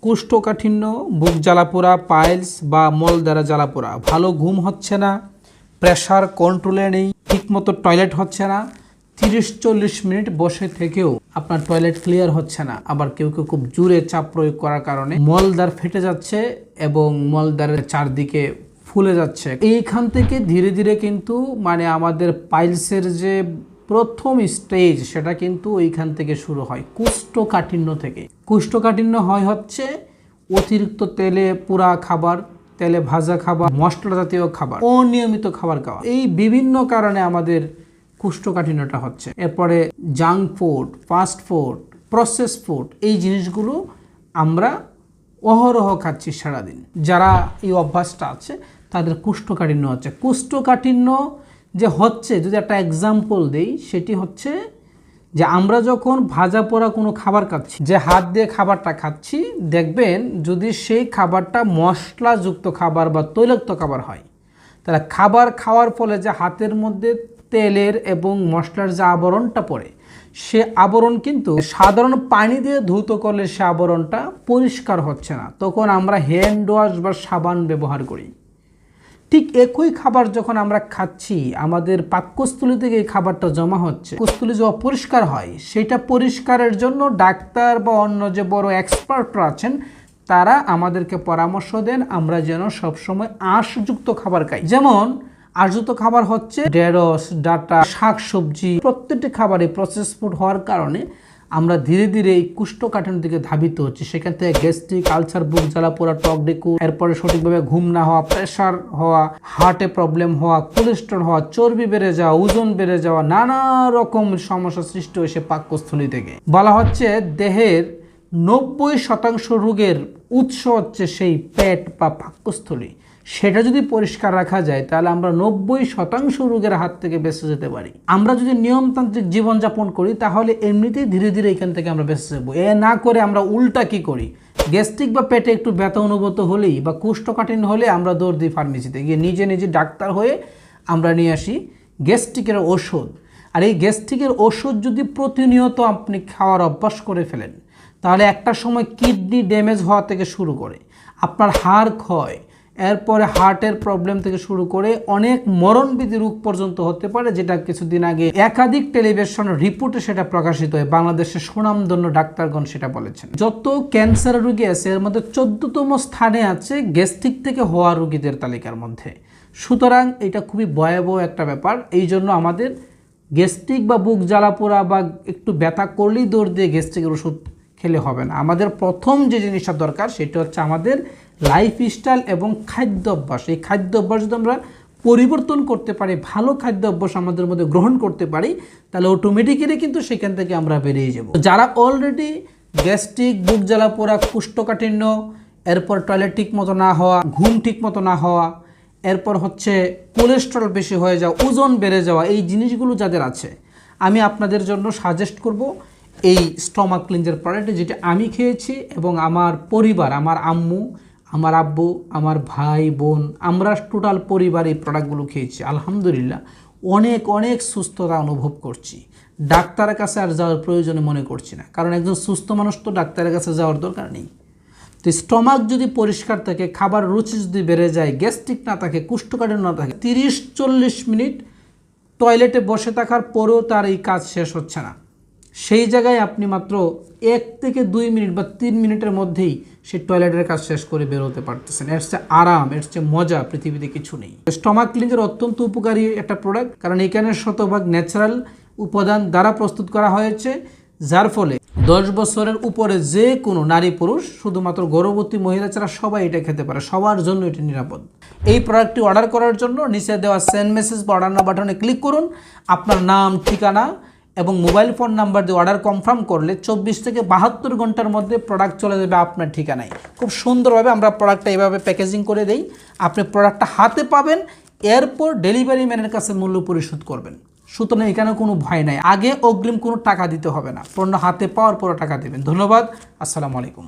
কোষ্ঠকাঠিন্য, বুক জ্বালাপোড়া, পাইলস বা মল দ্বারা জ্বালাপোড়া, ভালো ঘুম হচ্ছে না, প্রেশার কন্ট্রোলে নেই, ঠিকমতো টয়লেট হচ্ছে না, 30-40 মিনিট বসে থেকেও আপনার টয়লেট ক্লিয়ার হচ্ছে না, আবার কেউ কেউ খুব জোরে চাপ প্রয়োগ করার কারণে মলদ্বার ফেটে যাচ্ছে এবং মলদ্বারের চারদিকে ফুলে যাচ্ছে। এইখান থেকে ধীরে ধীরে কিন্তু মানে আমাদের পাইলসের যে প্রথম স্টেজ সেটা কিন্তু ওইখান থেকে শুরু হয়, কোষ্ঠকাঠিন্য থেকে। কোষ্ঠকাঠিন্য হয় হচ্ছে অতিরিক্ত তেলে পোড়া খাবার, তেলে ভাজা খাবার, মশলা জাতীয় খাবার, অনিয়মিত খাবার খাওয়া, এই বিভিন্ন কারণে আমাদের কোষ্ঠকাঠিন্যটা হচ্ছে। এরপরে junk food, fast food, process food, এই জিনিসগুলো আমরা অহরহ খাচ্ছি সারাদিন। যারা এই অভ্যাসটা আছে তাদের কোষ্ঠকাঠিন্য হচ্ছে। কোষ্ঠকাঠিন্য যে হচ্ছে, যদি একটা এক্সাম্পল দেই, সেটি হচ্ছে যে আমরা যখন ভাজা পোড়া কোনো খাবার খাচ্ছি, যে হাত দিয়ে খাবারটা খাচ্ছি, দেখবেন যদি সেই খাবারটা মশলাযুক্ত খাবার বা তৈলাক্ত খাবার হয়, তাহলে খাবার খাওয়ার ফলে যে হাতের মধ্যে তেলের এবং মশলার যে আবরণটা পড়ে, সে আবরণ কিন্তু সাধারণ পানি দিয়ে ধৌত করলে সে আবরণটা পরিষ্কার হচ্ছে না, তখন আমরা হ্যান্ড ওয়াশ বা সাবান ব্যবহার করি। ঠিক একই খাবার যখন আমরা খাচ্ছি, আমাদের পাকস্থলী থেকে এই খাবারটা জমা হচ্ছে, পাকস্থলী যে অপরিষ্কার হয়, সেটা পরিষ্কারের জন্য ডাক্তার বা অন্য যে বড় এক্সপার্টরা আছেন তারা আমাদেরকে পরামর্শ দেন আমরা যেন সবসময় আঁশযুক্ত খাবার খাই। যেমন আঁশযুক্ত খাবার হচ্ছে ঢেঁড়স, ডাঁটা, শাকসবজি, প্রত্যেকটি খাবারে প্রসেস ফুড হওয়ার কারণে আমরা ধীরে ধীরে এই কোষ্ঠকাঠিন্যের দিকে ধাবিত হচ্ছি। সেখান থেকে গ্যাস্ট্রিক, আলসার, বুক জ্বালাপোড়া, টক ডেকু, এরপরে সঠিকভাবে ঘুম না হওয়া, প্রেশার হওয়া, হার্টে প্রবলেম হওয়া, কোলেস্ট্রল হওয়া, চর্বি বেড়ে যাওয়া, ওজন বেড়ে যাওয়া, নানা রকম সমস্যা সৃষ্টি হয়েছে পাকস্থলী থেকে। বলা হচ্ছে দেহের 90% রোগের উৎস হচ্ছে সেই পেট বা পাকস্থলী। সেটা যদি পরিষ্কার রাখা যায় তাহলে আমরা 90% রোগের হাত থেকে বেঁচে যেতে পারি। আমরা যদি নিয়মতান্ত্রিক জীবনযাপন করি তাহলে এমনিতেই ধীরে ধীরে এখান থেকে আমরা বেঁচে যাবো। এ না করে আমরা উল্টা কি করি, গ্যাস্ট্রিক বা পেটে একটু ব্যথা অনুভূত হলেই বা কোষ্ঠকাঠিন্য হলে আমরা দৌড় দিই ফার্মেসিতে গিয়ে, নিজে নিজে ডাক্তার হয়ে আমরা নিয়ে আসি গ্যাস্ট্রিকের ওষুধ। আর এই গ্যাস্ট্রিকের ওষুধ যদি প্রতিনিয়ত আপনি খাওয়ার অভ্যাস করে ফেলেন, তাহলে একটা সময় কিডনি ড্যামেজ হওয়া থেকে শুরু করে আপনার হাড় ক্ষয়, এরপরে হার্টের প্রবলেম থেকে শুরু করে অনেক মরণবিধি রোগ পর্যন্ত হতে পারে, যেটা কিছুদিন আগে একাধিক টেলিভিশন রিপোর্টে সেটা প্রকাশিত হয়। বাংলাদেশের সুনামধন্য ডাক্তারগণ সেটা বলেছেন। যত ক্যান্সার রোগী আছে এর মধ্যে 14তম স্থানে আছে গ্যাস্ট্রিক থেকে হওয়া রোগীদের তালিকার মধ্যে। সুতরাং এটা খুবই ভয়াবহ একটা ব্যাপার। এই জন্য আমাদের গ্যাস্ট্রিক বা বুক জ্বালাপোড়া বা একটু ব্যথা করলেই দৌড় দিয়ে গ্যাস্ট্রিকের ওষুধ খেলে হবে না। আমাদের প্রথম যে জিনিসটা দরকার সেটা হচ্ছে আমাদের লাইফস্টাইল এবং খাদ্য অভ্যাস। এই খাদ্য অভ্যাস যদি আমরা পরিবর্তন করতে পারি, ভালো খাদ্য অভ্যাস আমাদের মধ্যে গ্রহণ করতে পারি, তাহলে অটোমেটিক্যালি কিন্তু সেখান থেকে আমরা বেরিয়ে যাব। যারা অলরেডি গ্যাস্ট্রিক, বুক জ্বালাপোড়া, কোষ্ঠকাঠিন্য, এরপর টয়লেট ঠিক মতো না হওয়া, ঘুম ঠিক মতো না হওয়া, এরপর হচ্ছে কোলেস্ট্রল বেশি হয়ে যাওয়া, ওজন বেড়ে যাওয়া, এই জিনিসগুলো যাদের আছে, আমি আপনাদের জন্য সাজেস্ট করব এই স্টমাক ক্লিনজার প্রোডাক্ট, যেটা আমি খেয়েছি এবং আমার পরিবার, আমার আম্মু, আমার আব্বু, আমার ভাই বোন, আমরা টোটাল পরিবার এই প্রোডাক্টগুলো খেয়েছি। আলহামদুলিল্লাহ অনেক অনেক সুস্থতা অনুভব করছি। ডাক্তারের কাছে আর যাওয়ার প্রয়োজনে মনে করছি না, কারণ একজন সুস্থ মানুষ তো ডাক্তারের কাছে যাওয়ার দরকার নেই। তো স্টমাক যদি পরিষ্কার থাকে, খাবার রুচি যদি বেড়ে যায়, গ্যাস্ট্রিক না থাকে, কোষ্ঠকাঠিন্য না থাকে, 30-40 মিনিট টয়লেটে বসে থাকার পরেও তার এই কাজ শেষ হচ্ছে না, সেই জায়গায় আপনি মাত্র 1 থেকে 2 মিনিট বা 3 মিনিটের মধ্যেই সেই টয়লেটের কাজ শেষ করে বেরোতে পারতেছেন। এর চেয়ে আরাম, এর চেয়ে মজা পৃথিবীতে কিছু নেই। স্টমাক ক্লিনজার অত্যন্ত উপকারী একটা প্রোডাক্ট, কারণ এখানে শতভাগ ন্যাচারাল উপাদান দ্বারা প্রস্তুত করা হয়েছে, যার ফলে 10 বছরের উপরে যে কোনো নারী পুরুষ, শুধুমাত্র গর্ভবতী মহিলা ছাড়া সবাই এটা খেতে পারে, সবার জন্য এটি নিরাপদ। এই প্রোডাক্টটি অর্ডার করার জন্য নিচে দেওয়া সেন্ড মেসেজ বা অর্ডার নাও বাটনে ক্লিক করুন। আপনার নাম, ঠিকানা এবং মোবাইল ফোন নাম্বার দিয়ে অর্ডার কনফার্ম করলে 24 থেকে 72 ঘন্টার মধ্যে প্রোডাক্ট চলে যাবে আপনার ঠিকানায়। খুব সুন্দরভাবে আমরা প্রোডাক্টটা এইভাবে প্যাকেজিং করে দেই, আপনি প্রোডাক্টটা হাতে পাবেন, এরপর ডেলিভারি ম্যানের কাছে মূল্য পরিশোধ করবেন। সুতরাং এখানে কোনো ভয় নাই, আগে অগ্রিম কোনো টাকা দিতে হবে না, পণ্য হাতে পাওয়ার পরে টাকা দেবেন। ধন্যবাদ, আসসালামু আলাইকুম।